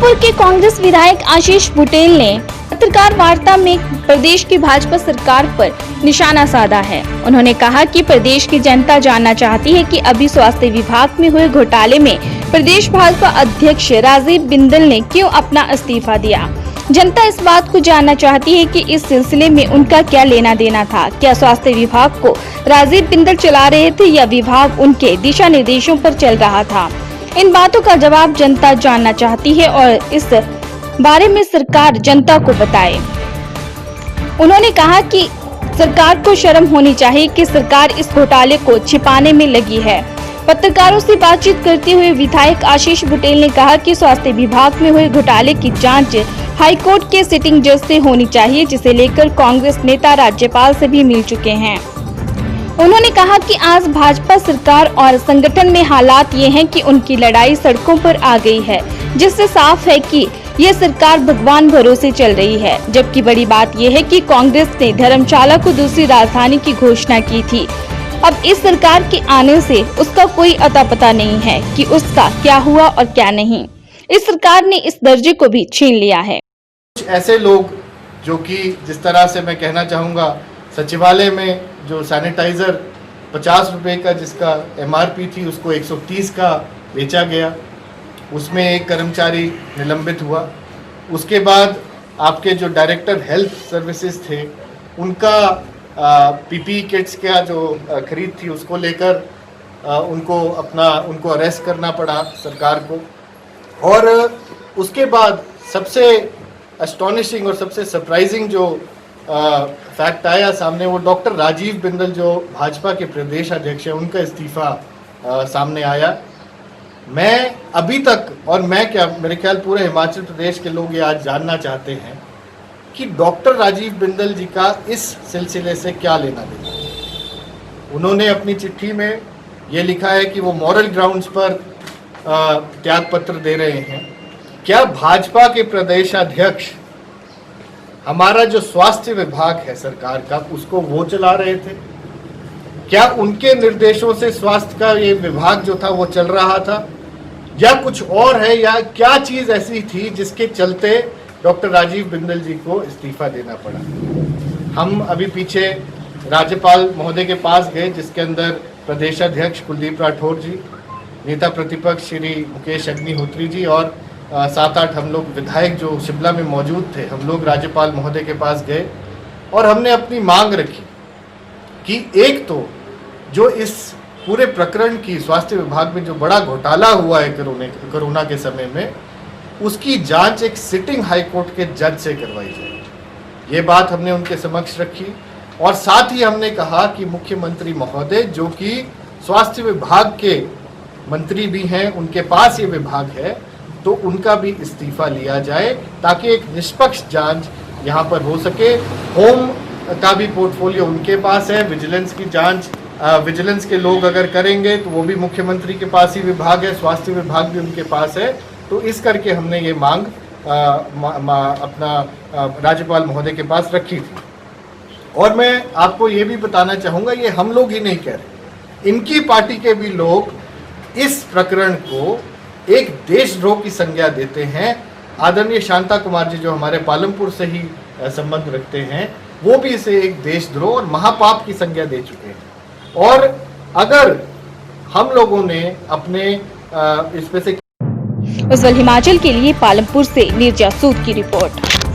पालमपुर के कांग्रेस विधायक आशीष बुटेल ने पत्रकार वार्ता में प्रदेश की भाजपा सरकार पर निशाना साधा है। उन्होंने कहा कि प्रदेश की जनता जानना चाहती है कि अभी स्वास्थ्य विभाग में हुए घोटाले में प्रदेश भाजपा अध्यक्ष राजीव बिंदल ने क्यों अपना इस्तीफा दिया। जनता इस बात को जानना चाहती है कि इस सिलसिले में उनका क्या लेना देना था। क्या स्वास्थ्य विभाग को राजीव बिंदल चला रहे थे या विभाग उनके दिशा निर्देशों पर चल रहा था। इन बातों का जवाब जनता जानना चाहती है और इस बारे में सरकार जनता को बताए। उन्होंने कहा कि सरकार को शर्म होनी चाहिए कि सरकार इस घोटाले को छिपाने में लगी है। पत्रकारों से बातचीत करते हुए विधायक आशीष बुटेल ने कहा कि स्वास्थ्य विभाग में हुए घोटाले की जांच हाईकोर्ट के सिटिंग जज से होनी चाहिए, जिसे लेकर कांग्रेस नेता राज्यपाल से भी मिल चुके हैं। उन्होंने कहा कि आज भाजपा सरकार और संगठन में हालात ये हैं कि उनकी लड़ाई सड़कों पर आ गई है, जिससे साफ है कि ये सरकार भगवान भरोसे चल रही है। जबकि बड़ी बात यह है कि कांग्रेस ने धर्मशाला को दूसरी राजधानी की घोषणा की थी। अब इस सरकार के आने से उसका कोई अता पता नहीं है कि उसका क्या हुआ और क्या नहीं। इस सरकार ने इस दर्जे को भी छीन लिया है। ऐसे लोग जो कि जिस तरह से मैं कहना चाहूँगा, सचिवालय में जो सैनिटाइज़र 50 रुपये का जिसका MRP थी उसको 130 का बेचा गया, उसमें एक कर्मचारी निलंबित हुआ। उसके बाद आपके जो डायरेक्टर हेल्थ सर्विसेज थे उनका PPE किट्स का जो खरीद थी उसको लेकर उनको अरेस्ट करना पड़ा सरकार को। और उसके बाद सबसे एस्टॉनिशिंग और सबसे सरप्राइजिंग जो फैक्ट आया सामने, वो डॉक्टर राजीव बिंदल जो भाजपा के प्रदेश अध्यक्ष हैं उनका इस्तीफा सामने आया। मैं अभी तक और मैं क्या मेरे ख्याल पूरे हिमाचल प्रदेश के लोग ये आज जानना चाहते हैं कि डॉक्टर राजीव बिंदल जी का इस सिलसिले से क्या लेना देना। उन्होंने अपनी चिट्ठी में ये लिखा है कि वो मॉरल ग्राउंड्स पर त्याग पत्र दे रहे हैं। क्या भाजपा के प्रदेश अध्यक्ष हमारा जो स्वास्थ्य विभाग है सरकार का उसको वो चला रहे थे? क्या उनके निर्देशों से स्वास्थ्य का ये विभाग जो था वो चल रहा था, या कुछ और है, या क्या चीज ऐसी थी जिसके चलते डॉक्टर राजीव बिंदल जी को इस्तीफा देना पड़ा? हम अभी पीछे राज्यपाल महोदय के पास गए, जिसके अंदर प्रदेश अध्यक्ष कुलदीप राठौर जी, नेता प्रतिपक्ष श्री मुकेश अग्निहोत्री जी और 7-8 हम लोग विधायक जो शिमला में मौजूद थे, हम लोग राज्यपाल महोदय के पास गए और हमने अपनी मांग रखी कि एक तो जो इस पूरे प्रकरण की स्वास्थ्य विभाग में जो बड़ा घोटाला हुआ है कोरोना के समय में, उसकी जांच एक सिटिंग हाईकोर्ट के जज से करवाई जाए। ये बात हमने उनके समक्ष रखी और साथ ही हमने कहा कि मुख्यमंत्री महोदय जो कि स्वास्थ्य विभाग के मंत्री भी हैं, उनके पास ये विभाग है, तो उनका भी इस्तीफा लिया जाए ताकि एक निष्पक्ष जांच यहाँ पर हो सके। होम का भी पोर्टफोलियो उनके पास है, विजिलेंस की जांच विजिलेंस के लोग अगर करेंगे तो वो भी मुख्यमंत्री के पास ही विभाग है, स्वास्थ्य विभाग भी उनके पास है। तो इस करके हमने ये मांग अपना राज्यपाल महोदय के पास रखी थी। और मैं आपको ये भी बताना चाहूँगा, ये हम लोग ही नहीं कह रहे, इनकी पार्टी के भी लोग इस प्रकरण को एक देशद्रोह की संज्ञा देते हैं। आदरणीय शांता कुमार जी जो हमारे पालमपुर से ही संबंध रखते हैं, वो भी इसे एक देशद्रोह और महापाप की संज्ञा दे चुके हैं। और अगर हम लोगों ने अपने इसमें से उज्जवल हिमाचल के लिए पालमपुर से नीरजा सूद की रिपोर्ट।